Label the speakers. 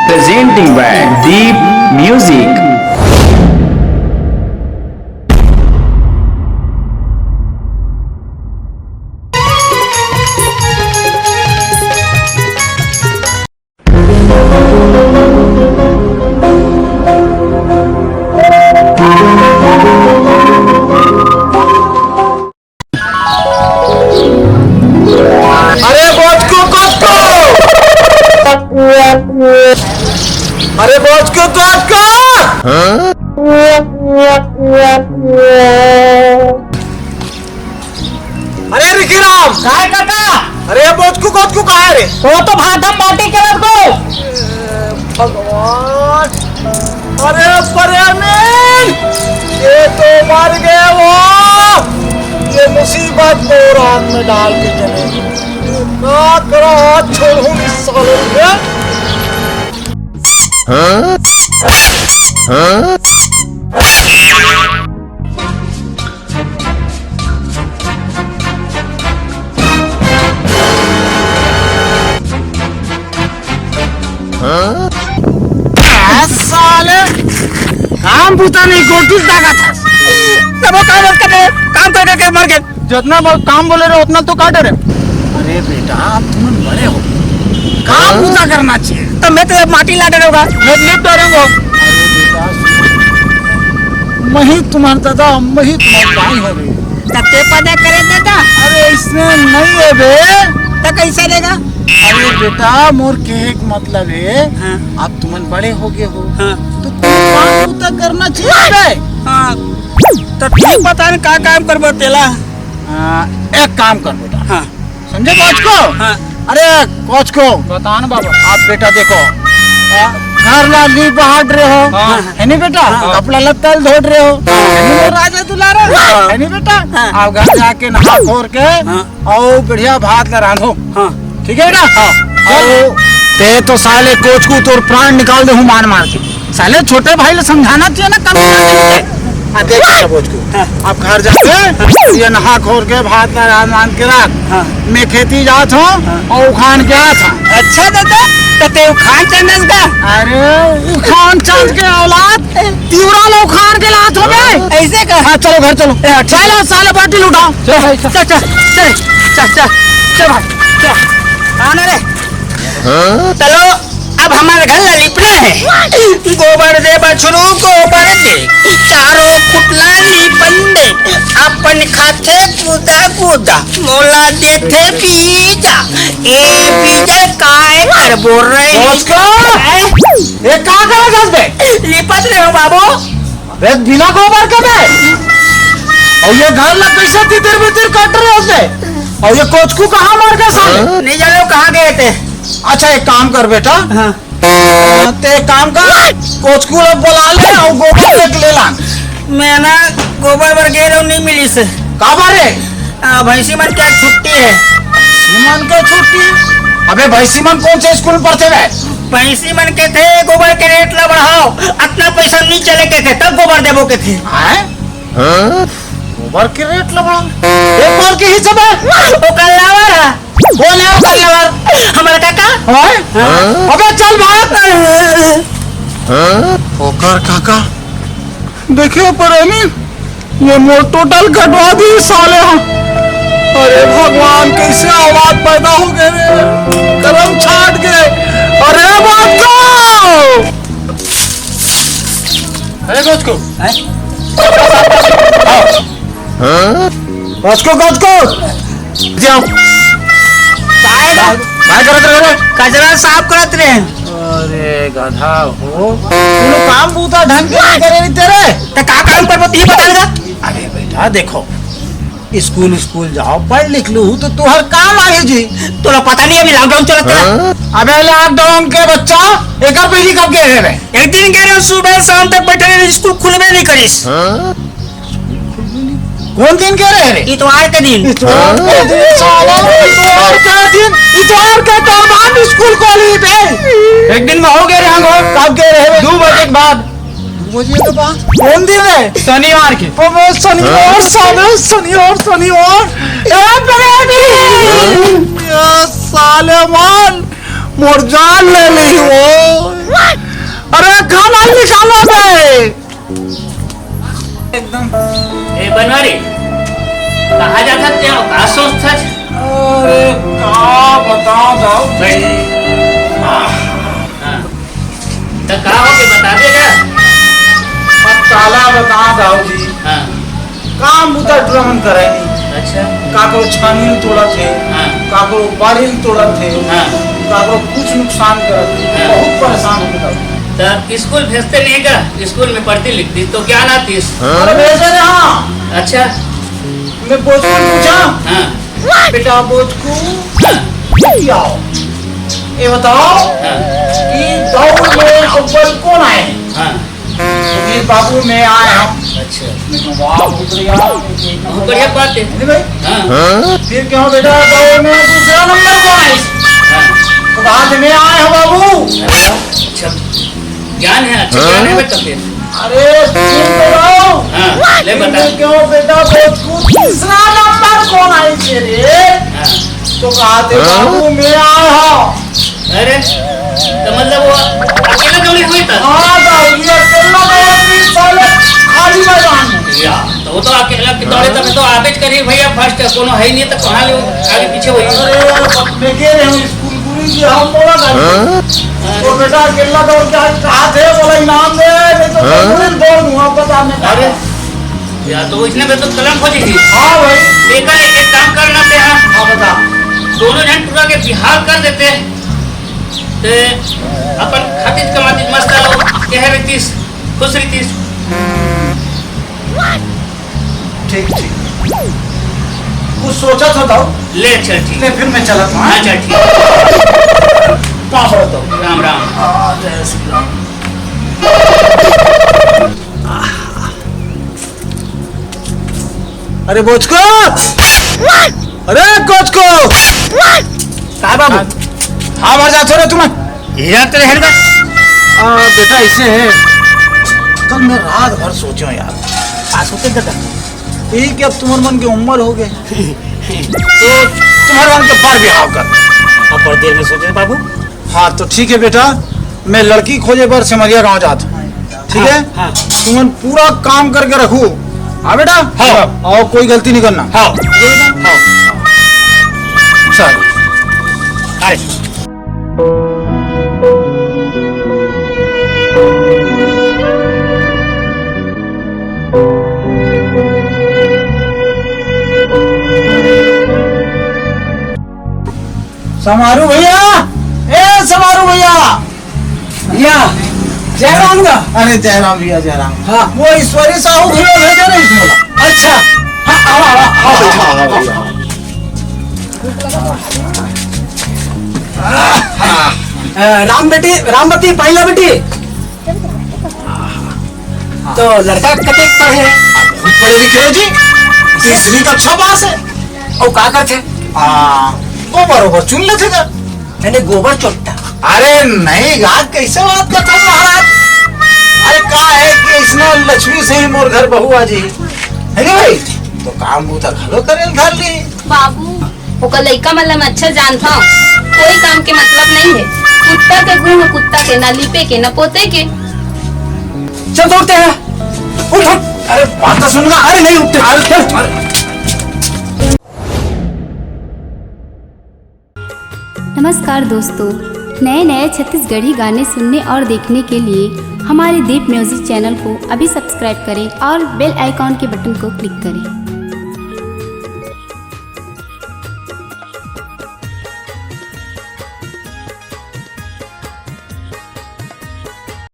Speaker 1: presenting by Deep Music.
Speaker 2: अरे बोझ को तो अटका। अरे रिकीराम
Speaker 3: काय काका?
Speaker 2: अरे बोझ को कहा है रे?
Speaker 3: वो तो भादम माटी के लग दो।
Speaker 2: भगवान, अरे परयामीन, ये तो मर गए वो। ये मुसीबत को रात में डाल के चले ना करो छोड़ू इस सालों में। साले काम पूता नहीं गोटी दागा था।
Speaker 3: सब काम काम करके मर गए।
Speaker 2: जितना काम बोले रहे उतना तो काटे रहे। अरे बेटा तुम बड़े हो, काम पूरा करना चाहिए।
Speaker 3: तो मैं तो माटी ला डालूंगा,
Speaker 2: मैं लिप डालूंगा। मैं ही तुम्हारा दादा, मैं ही तुम्हारा भाई हो रे।
Speaker 3: सत्य पता करे दादा।
Speaker 2: अरे इसमें नहीं है बे।
Speaker 3: तो कैसे देगा?
Speaker 2: अरे बेटा मोर के एक मतलब है,
Speaker 3: हाँ।
Speaker 2: अब तुम बड़े हो गए हो,
Speaker 3: हाँ।
Speaker 2: तो काम पूरा करना चाहिए बे।
Speaker 3: हाँ। तो ठीक बता न का काम करबो तेला।
Speaker 2: एक काम कर बेटा,
Speaker 3: हाँ।
Speaker 2: समझे कोच को?
Speaker 3: हाँ।
Speaker 2: अरे कोच को बताना बाबा। आप बेटा देखो, घर लाली बहाड़ रहे हो,
Speaker 3: हाँ।
Speaker 2: है नहीं बेटा?
Speaker 3: हाँ।
Speaker 2: कपड़ा लत्ता धोड़ रहे हो, है नहीं राजा दुलारा, है नहीं बेटा?
Speaker 3: हाँ।
Speaker 2: आप घर जाके नहा खोर के
Speaker 3: हाँ।
Speaker 2: और बढ़िया भात ला रांधो,
Speaker 3: हाँ।
Speaker 2: ठीक है बेटा? ते तो साले कोच को तोर प्राण निकाल दे हूँ मार मार के। साले छोटे भाई ले समझाना चाहिए ना, कम देख बोझ को। आप घर जाके ये नहा खोर के भात ला रांध के रख। मैं खेती जात हूँ और उखान के आत हूँ।
Speaker 3: अच्छा दादा, तो ते खान चंदन का।
Speaker 2: अरे उखान चंद के औलाद तीवरा लो उखान के लात हो गए।
Speaker 3: ऐसे का?
Speaker 2: हाँ चलो घर चलो, चलो साले बाटी लुटाओ।
Speaker 3: चल चल चल चल चल भाई चल आना रे। चलो अब हमारे घर लिपना है। गोबर दे बछरू गोबर दे, चारों फुटला लिपन दे। अपन खाते कूदा कूदा, मोला देते बीजा। ए बीजा काय कर बोल रहे हैं?
Speaker 2: ये कहाँ कर दस बे?
Speaker 3: लिपत रहे हो बाबू।
Speaker 2: रे बिना गोबर के बे? और ये घर लग कैसे तितर बितर कट रहे हो बे? और ये कोच को कहाँ मार गए साले?
Speaker 3: नहीं जानो कहाँ गए थे।
Speaker 2: अच्छा एक काम कर बेटा,
Speaker 3: हाँ।
Speaker 2: ते एक काम कर, कोच को बुला ले और गोबर एक ले ला।
Speaker 3: मैं ना गोबर बर गए रहो, नहीं मिली से।
Speaker 2: कहाँ बारे?
Speaker 3: भैंसी मन क्या छुट्टी है।
Speaker 2: सीमन के छुट्टी? अबे भाई सीमन कौन से स्कूल में पढ़ते हुए?
Speaker 3: भैंसी मन के थे गोबर के रेट ला बढ़ाओ, इतना पैसा नहीं चले के थे तब गोबर देवो के थे।
Speaker 2: गोबर के रेट लगा एक बार के ही सब है।
Speaker 3: ओ कल्लावर
Speaker 2: कौन है वो कल्लावर?
Speaker 3: हमारा काका।
Speaker 2: अबे चल भाग। ओकर काका देखियो परानी, ये मोर टोटल कटवा दी साले हम। अरे भगवान कैसे आवाज पैदा हो गए रे, करम छाट गए। अरे बात को अरे गोच को जाओ काय करत रहे?
Speaker 3: कचरा साफ करत रहे।
Speaker 2: अरे गधा हो, तू काम बूता ढंग के नहीं करे नहीं तेरे।
Speaker 3: तो का काम करबो तू ही बताएगा।
Speaker 2: अरे बेटा देखो, स्कूल जाओ पढ़ लिख लू तो तुहर काम आए जी।
Speaker 3: तोला पता नहीं अभी लॉकडाउन चलत है।
Speaker 2: अबे लॉकडाउन के बच्चा एक पहली कब गए रे?
Speaker 3: एक दिन कह रहे हो सुबह शाम तक बैठे रहे, स्कूल खुलबे नहीं करिस।
Speaker 2: कौन दिन कह रहे रे?
Speaker 3: इतवार के दिन।
Speaker 2: इतवार के दिन साला, इतवार के दिन, इतवार के बाद स्कूल खोली बे।
Speaker 3: एक दिन में हो गए रे।
Speaker 2: कब गए रहे?
Speaker 3: 2 बजे के बाद।
Speaker 2: मुझे तो बात कौन दिन है?
Speaker 3: शनिवार के।
Speaker 2: शनिवार साले, शनिवार साले मान मोर जान ले ली वो। एकदम।
Speaker 3: ए बनवारी कहाँ जाता क्या का सोचता
Speaker 2: अरे का बताओ दाऊ
Speaker 3: बैठ। हाँ तो कहा हो के बता देगा।
Speaker 2: काला बता दाऊ जी
Speaker 3: हाँ
Speaker 2: काम बुता ड्रमन करे नहीं।
Speaker 3: अच्छा
Speaker 2: काको छानी तोड़ा थे,
Speaker 3: हाँ
Speaker 2: काको बाड़ी तोड़ा थे,
Speaker 3: हाँ
Speaker 2: काको कुछ नुकसान करते,
Speaker 3: हाँ।
Speaker 2: बहुत परेशान हो गया।
Speaker 3: तो स्कूल भेजते नहीं का? स्कूल में पढ़ती लिखती तो क्या आती?
Speaker 2: अरे भेजे रे हाँ।
Speaker 3: अच्छा
Speaker 2: मैं बोझको पूछा,
Speaker 3: हाँ
Speaker 2: बेटा बोझको
Speaker 3: हाँ
Speaker 2: आओ, ये बताओ
Speaker 3: हाँ
Speaker 2: कि दौड़ में अव्वल कौन आए?
Speaker 3: हाँ
Speaker 2: तो फिर बाबू मैं आए हम।
Speaker 3: अच्छा
Speaker 2: मैं कहा, वाह बहुत बढ़िया,
Speaker 3: बहुत बढ़िया बात है।
Speaker 2: नहीं भाई?
Speaker 3: हाँ
Speaker 2: फिर क्यों बेटा दौड़ में दूसरा नंबर कौन आए?
Speaker 3: हाँ
Speaker 2: तो बाद में आए हो बाबू।
Speaker 3: अच्छा ज्ञान है, अच्छा ज्ञान है बेटा फिर।
Speaker 2: अरे सुन तो रहो।
Speaker 3: हाँ ले बता।
Speaker 2: फिर क्यों बेटा बोझको तीसरा नंबर कौन आए तेरे?
Speaker 3: हाँ
Speaker 2: तो कहा थे बाबू मैं आए हो।
Speaker 3: अरे तो मतलब वो अकेले दौड़ी हुई था?
Speaker 2: हाँ दाऊ ये अकेला दौड़ साले खाली मैदान में।
Speaker 3: या तो वो तो अकेला की दौड़े तब तो आगे करी भैया फर्स्ट कोनो है ही नहीं तो कहाँ ले आगे पीछे हुई।
Speaker 2: अरे मैं कह रहे हूँ स्कूल पूरी की हम बोला था तो बेटा अकेला दौड़ के आज कहा थे बोला इनाम दे, नहीं तो पूरी दौड़ दूंगा पता नहीं।
Speaker 3: अरे या तो इसने तो कलम खोजी थी।
Speaker 2: हाँ भाई
Speaker 3: देखा एक काम करना थे। हाँ
Speaker 2: हाँ बता।
Speaker 3: दोनों जन पूरा के बिहार कर देते तो अपन खातिर कमाती मस्त कह रही खुश रही।
Speaker 2: ठीक ठीक कुछ सोचा था दाऊ।
Speaker 3: ले चल ठीक
Speaker 2: ले फिर मैं चला था।
Speaker 3: हाँ चल ठीक।
Speaker 2: कहाँ हो तो?
Speaker 3: राम राम।
Speaker 2: जय श्री राम। अरे बोझको, अरे कोचको
Speaker 3: कहा बाबू?
Speaker 2: हाँ मर जाते रे तुम्हें।
Speaker 3: हीरा तेरे हेड में
Speaker 2: बेटा ऐसे है, कल मैं रात भर सोचा यार
Speaker 3: पास होते दादा
Speaker 2: ठीक है अब तुम्हारे मन की उम्र हो गई तो तुम्हारे मन के बार बिहाव कर।
Speaker 3: अब बड़ी देर में सोचे बाबू।
Speaker 2: हाँ तो ठीक है बेटा मैं लड़की खोजे पर सिमरिया गाँव जाता हूँ, ठीक है?
Speaker 3: हाँ।
Speaker 2: तुम पूरा काम करके रखो। हाँ बेटा
Speaker 3: हाँ।
Speaker 2: और कोई गलती नहीं करना।
Speaker 3: हाँ
Speaker 2: हाँ चल।
Speaker 3: अरे
Speaker 2: समारू भैया, ए समारू भैया।
Speaker 3: या जयराम का।
Speaker 2: अरे जयराम भैया जयराम।
Speaker 3: हाँ।
Speaker 2: वो ईश्वरी साहू भैया भेजे ना इसमें।
Speaker 3: अच्छा
Speaker 2: हाँ आओ आओ आओ।
Speaker 3: रामबती पहला बेटी तो लड़का कते पढ़े
Speaker 2: पढ़े लिखे हो जी, तीसरी कक्षा पास है।
Speaker 3: और का करते?
Speaker 2: वो बरोबर चुन लेते थे।
Speaker 3: यानी गोबर चोटता।
Speaker 2: अरे नहीं यार कैसे बात करते हो महाराज? अरे का है कि इसमें लक्ष्मी से ही मोर घर बहू आ जी है ना भाई, तो काम वो तक हलो करे घर ली।
Speaker 4: बाबू ओकर लइका मतलब अच्छा जानता हूँ, कोई काम के मतलब नहीं है। कुत्ता के गुण है कुत्ता के, ना लिपे के ना पोते के।
Speaker 3: चल दौड़ते हैं। उठ उठ।
Speaker 2: अरे बात तो सुनना।
Speaker 3: अरे नहीं उठते। अरे
Speaker 5: नमस्कार दोस्तों, नए नए छत्तीसगढ़ी गाने सुनने और देखने के लिए हमारे दीप म्यूजिक चैनल को अभी सब्सक्राइब करें और बेल आइकॉन के बटन को क्लिक करें।